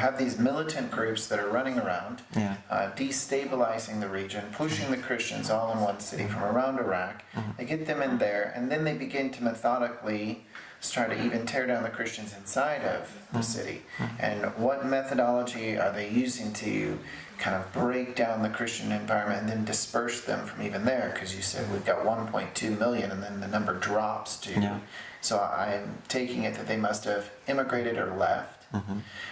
have these militant groups that are running around, destabilizing the region, pushing the Christians all in one city from around Iraq. They get them in there, and then they begin to methodically start to even tear down the Christians inside of the city. And what methodology are they using to kind of break down the Christian environment and then disperse them from even there? Because you said we've got 1.2 million, and then the number drops to... So I'm taking it that they must have immigrated or left.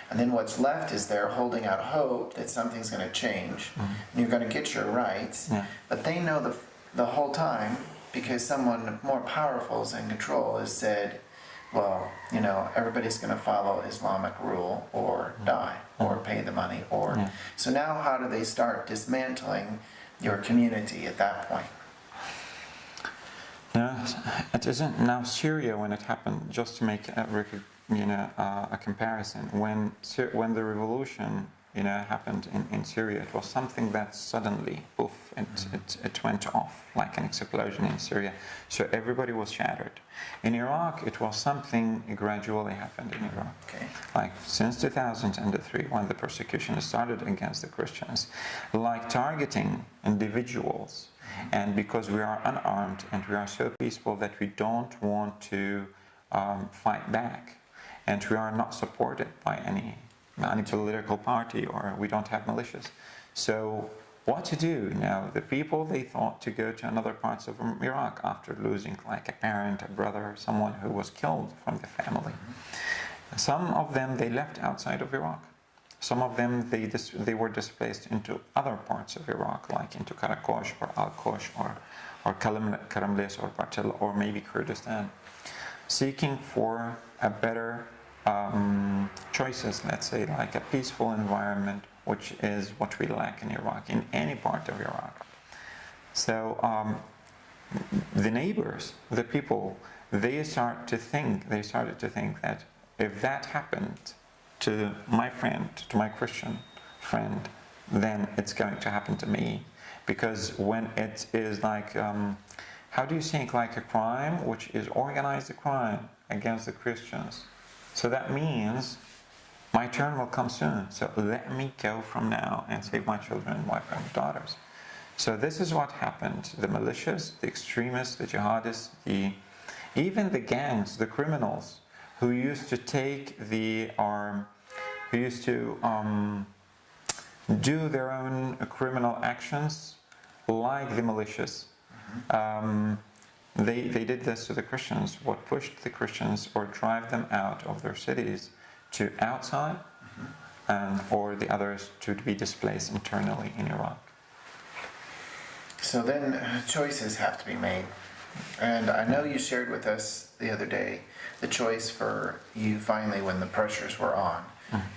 And then what's left is they're holding out hope that something's going to change. And you're going to get your rights. But they know the whole time, because someone more powerful is in control, has said, well, you know, everybody's going to follow Islamic rule or die or pay the money. Or So now how do they start dismantling your community at that point? No, it isn't. Now Syria, when it happened, just to make a comparison, when the revolution happened in Syria, it was something that suddenly, poof, it went off like an explosion in Syria. So everybody was shattered. In Iraq, it was something gradually happened in Iraq. Like since 2003, when the persecution started against the Christians, like targeting individuals. And because we are unarmed and we are so peaceful that we don't want to fight back, and we are not supported by any political party, or we don't have militias. So what to do now? The people, they thought to go to another parts of Iraq after losing like a parent, a brother, someone who was killed from the family. Some of them, they left outside of Iraq. Some of them, they were displaced into other parts of Iraq, like into Karakosh or Al-Kosh or Karamlis or Bartella or maybe Kurdistan, seeking for a better choices, let's say, like a peaceful environment, which is what we lack in Iraq, in any part of Iraq. So the neighbors, the people, they started to think that if that happened to my friend, to my Christian friend, then it's going to happen to me. Because when it is like, how do you think, like a crime, which is organized crime against the Christians? So that means my turn will come soon. So let me go from now and save my children, my friend's daughters. So this is what happened. The militias, the extremists, the jihadists, even the gangs, the criminals, who used to take the arm, who used to do their own criminal actions, like the militias. They did this to the Christians. What pushed the Christians or drive them out of their cities to outside, or the others to be displaced internally in Iraq. So then choices have to be made. And I know you shared with us the other day the choice for you finally, when the pressures were on,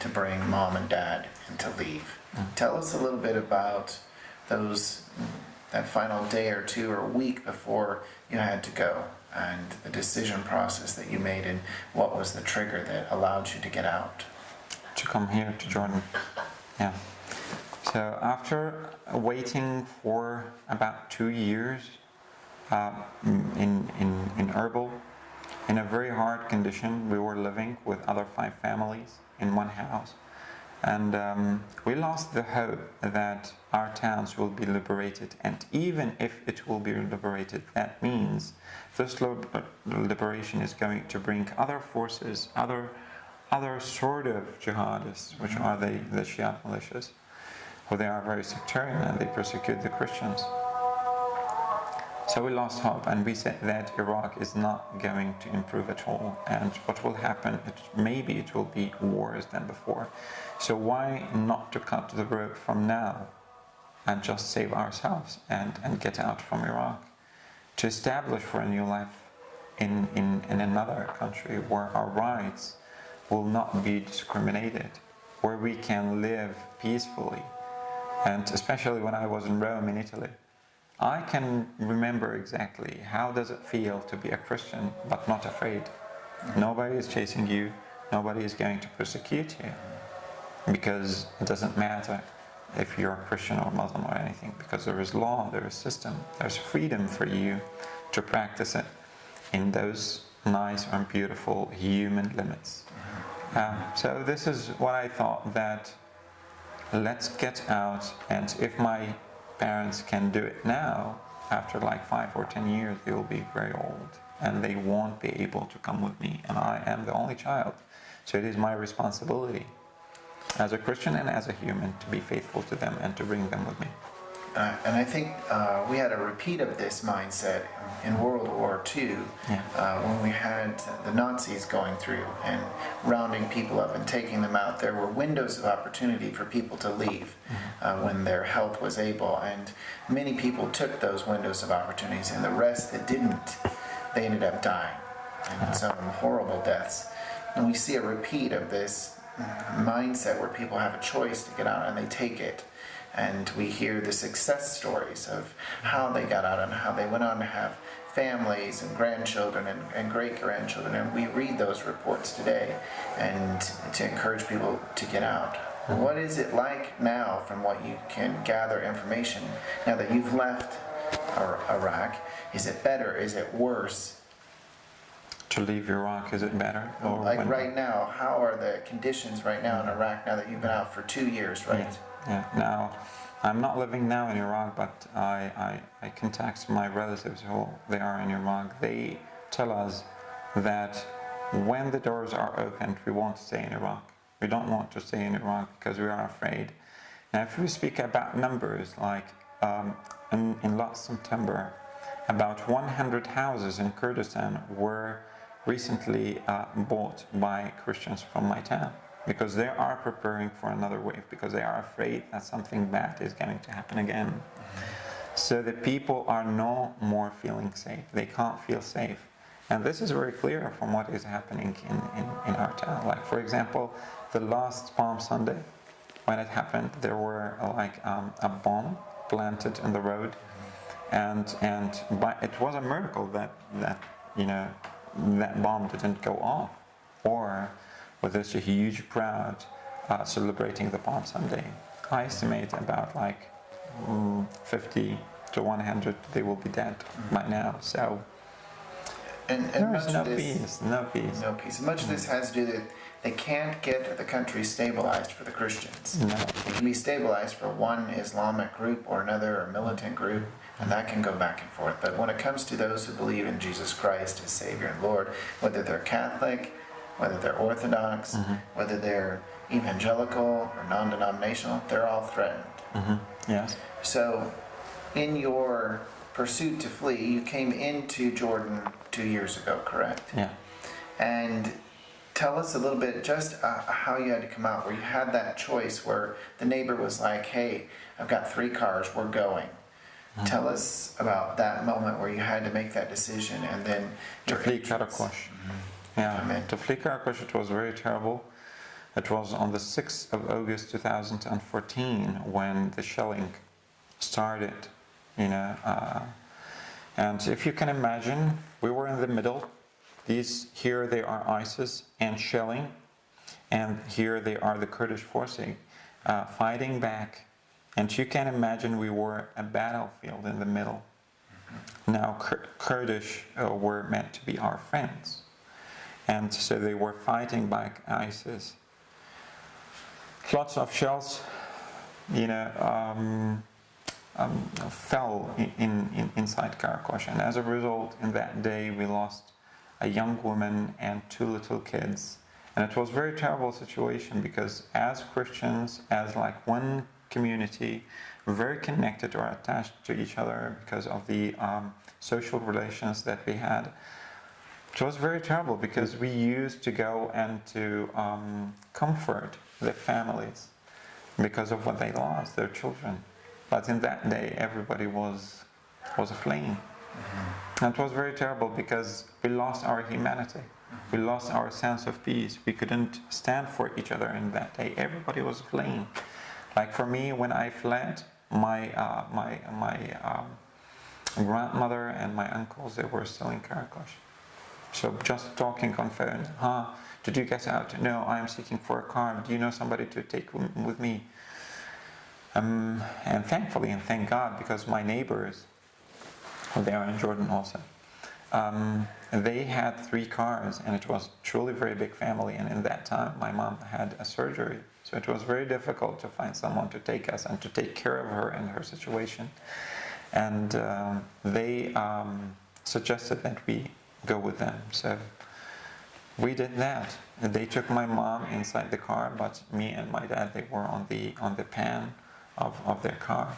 to bring mom and dad and to leave. Tell us a little bit about that final day or two or week before you had to go, and the decision process that you made, and what was the trigger that allowed you to get out? To come here to Jordan. Yeah. So after waiting for about 2 years in Erbil, in a very hard condition, we were living with other 5 families in one house. And we lost the hope that our towns will be liberated. And even if it will be liberated, that means this liberation is going to bring other forces, other sort of jihadists, which are the Shia militias, who they are very sectarian and they persecute the Christians. So we lost hope, and we said that Iraq is not going to improve at all, and what will happen, maybe it will be worse than before. So why not to cut the rope from now and just save ourselves and get out from Iraq, to establish for a new life in another country where our rights will not be discriminated, where we can live peacefully. And especially when I was in Rome, in Italy, I can remember exactly how does it feel to be a Christian but not afraid. Nobody is chasing you, nobody is going to persecute you, because it doesn't matter if you're a Christian or Muslim or anything, because there is law, there is system, there's freedom for you to practice it in those nice and beautiful human limits. So this is what I thought, that let's get out, and if my parents can do it now, after like 5 or 10 years, they will be very old and they won't be able to come with me, and I am the only child. So it is my responsibility as a Christian and as a human to be faithful to them and to bring them with me. And I think we had a repeat of this mindset in World War II when we had the Nazis going through and rounding people up and taking them out. There were windows of opportunity for people to leave when their health was able, and many people took those windows of opportunities, and the rest that didn't, they ended up dying, and some horrible deaths. And we see a repeat of this mindset where people have a choice to get out and they take it. And we hear the success stories of how they got out and how they went on to have families and grandchildren and great-grandchildren. And we read those reports today and to encourage people to get out. What is it like now, from what you can gather information, now that you've left Iraq? Is it better? Is it worse? To leave Iraq, is it better? Or like right now, how are the conditions right now in Iraq, now that you've been out for 2 years, right? Yeah. Now, I'm not living now in Iraq, but I contact my relatives who they are in Iraq. They tell us that when the doors are opened, we won't stay in Iraq. We don't want to stay in Iraq because we are afraid. Now, if we speak about numbers, like in last September, about 100 houses in Kurdistan were recently bought by Christians from my town, because they are preparing for another wave, because they are afraid that something bad is going to happen again. So the people are no more feeling safe. They can't feel safe. And this is very clear from what is happening in our town. Like, for example, the last Palm Sunday, when it happened, there were a bomb planted in the road. And it was a miracle that that bomb didn't go off, or with this a huge crowd celebrating the Palm Sunday. I estimate about 50 to 100 they will be dead by now. So there is no peace. No peace. Much of this has to do that they can't get the country stabilized for the Christians. No. It can be stabilized for one Islamic group or another, or militant group, and that can go back and forth. But when it comes to those who believe in Jesus Christ as Savior and Lord, whether they're Catholic, whether they're Orthodox, whether they're evangelical or non-denominational, they're all threatened. Yes. So, in your pursuit to flee, you came into Jordan 2 years ago, correct? Yeah. And tell us a little bit just how you had to come out, where you had that choice where the neighbor was like, hey, I've got 3 cars, we're going. Tell us about that moment where you had to make that decision, and then to flee Karakosh. Yeah, to flee Karakosh, it was very terrible. It was on the 6th of August 2014 when the shelling started, and if you can imagine, we were in the middle. Here they are ISIS and shelling, and here they are the Kurdish forces fighting back. And you can imagine we were a battlefield in the middle. Now Kurdish were meant to be our friends, and so they were fighting back ISIS. Lots of shells, fell inside Karakosh, and as a result, in that day we lost a young woman and 2 little kids. And it was a very terrible situation, because as Christians, as one community, very connected or attached to each other because of the social relations that we had. It was very terrible, because we used to go and to comfort the families because of what they lost, their children. But in that day, everybody was aflame. And it was very terrible, because we lost our humanity. We lost our sense of peace. We couldn't stand for each other in that day. Everybody was aflame. Like for me, when I fled, my grandmother and my uncles, they were still in Karakosh. So just talking on phone, did you get out? No, I am seeking for a car. Do you know somebody to take with me? And thankfully, and thank God, because my neighbors, they are in Jordan also, they had 3 cars, and it was truly a very big family. And in that time, my mom had a surgery, so it was very difficult to find someone to take us and to take care of her and her situation. And they suggested that we go with them, so we did that. They took my mom inside the car, but me and my dad, they were on the pan of their car,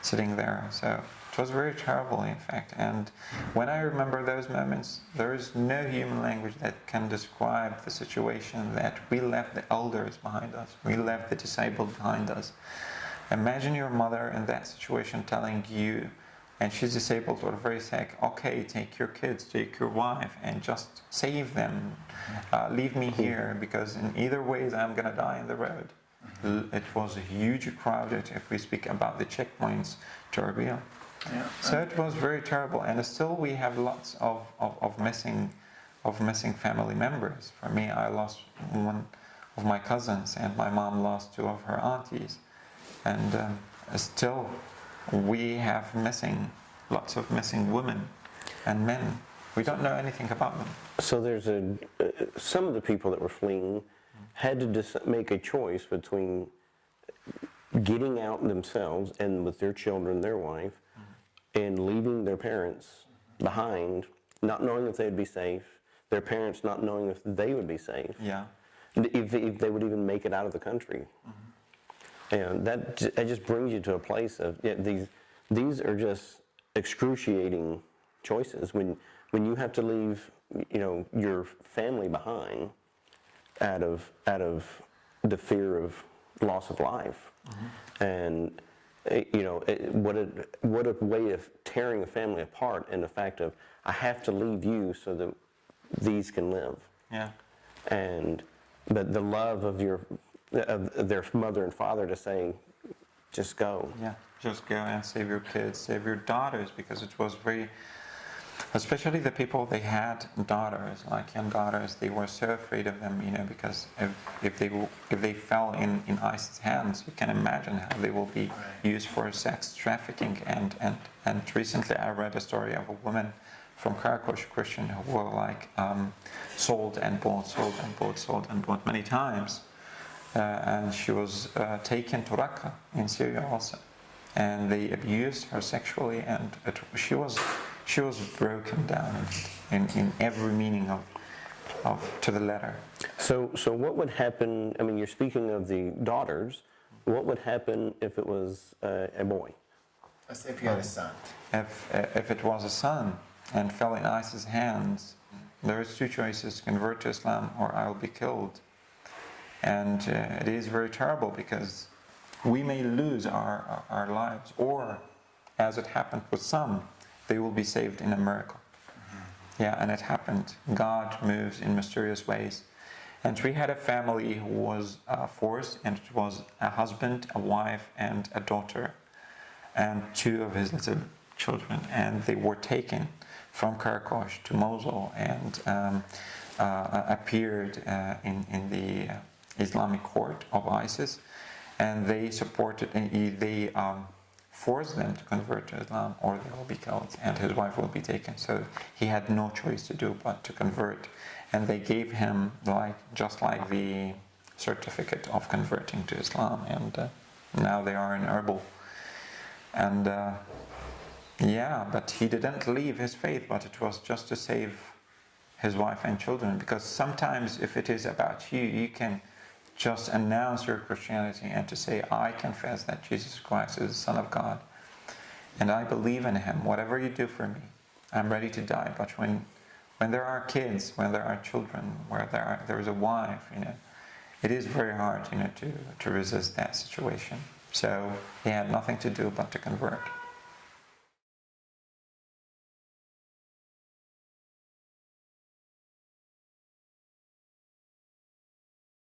sitting there. So it was very terrible, in fact. And when I remember those moments, there is no human language that can describe the situation that we left the elders behind us. We left the disabled behind us. Imagine your mother in that situation telling you, and she's disabled or very sick, okay, take your kids, take your wife, and just save them. Leave me here, because in either ways I'm going to die on the road. It was a huge crowded, if we speak about the checkpoints to Erbil. Yeah. So it was very terrible, and still we have lots of missing family members. For me, I lost one of my cousins, and my mom lost 2 of her aunties, and still we have lots of missing women and men. We don't know anything about them. So there's some of the people that were fleeing had to make a choice between getting out themselves and with their children, their wife, and leaving their parents behind, not knowing if they'd be safe, their parents not knowing if they would be safe, if they would even make it out of the country. And that just brings you to a place of, these are just excruciating choices when you have to leave, your family behind out of the fear of loss of life. And what a way of tearing a family apart, in the fact of, I have to leave you so that these can live. But the love of their mother and father to say, just go. Just go and save your kids, save your daughters, because it was very, especially the people, they had daughters, like young daughters, they were so afraid of them, because if they fell in ISIS hands, you can imagine how they will be used for sex trafficking. And recently I read a story of a woman from Karakosh, Christian, who were sold and bought many times. And she was taken to Raqqa in Syria also, and they abused her sexually, and she was broken down in every meaning of to the letter. So what would happen? I mean, you're speaking of the daughters. What would happen if it was a boy? If you had a son. If it was a son and fell in ISIS hands, there is 2 choices: convert to Islam or I will be killed. And it is very terrible, because we may lose our lives, or, as it happened with some, they will be saved in a miracle. And it happened. God moves in mysterious ways. And we had a family who was forced, and it was a husband, a wife, and a daughter, and 2 of his little children. And they were taken from Karakosh to Mosul and appeared in the Islamic court of ISIS, and they forced them to convert to Islam or they will be killed, and his wife will be taken. So he had no choice to do but to convert, and they gave him just like the certificate of converting to Islam, and now they are in Erbil. And but he didn't leave his faith, but it was just to save his wife and children, because sometimes if it is about you, you can just announce your Christianity and to say, I confess that Jesus Christ is the Son of God, and I believe in Him. Whatever you do for me, I'm ready to die. But when there are kids, when there are children, where there is a wife, it is very hard, to resist that situation. So he had nothing to do but to convert.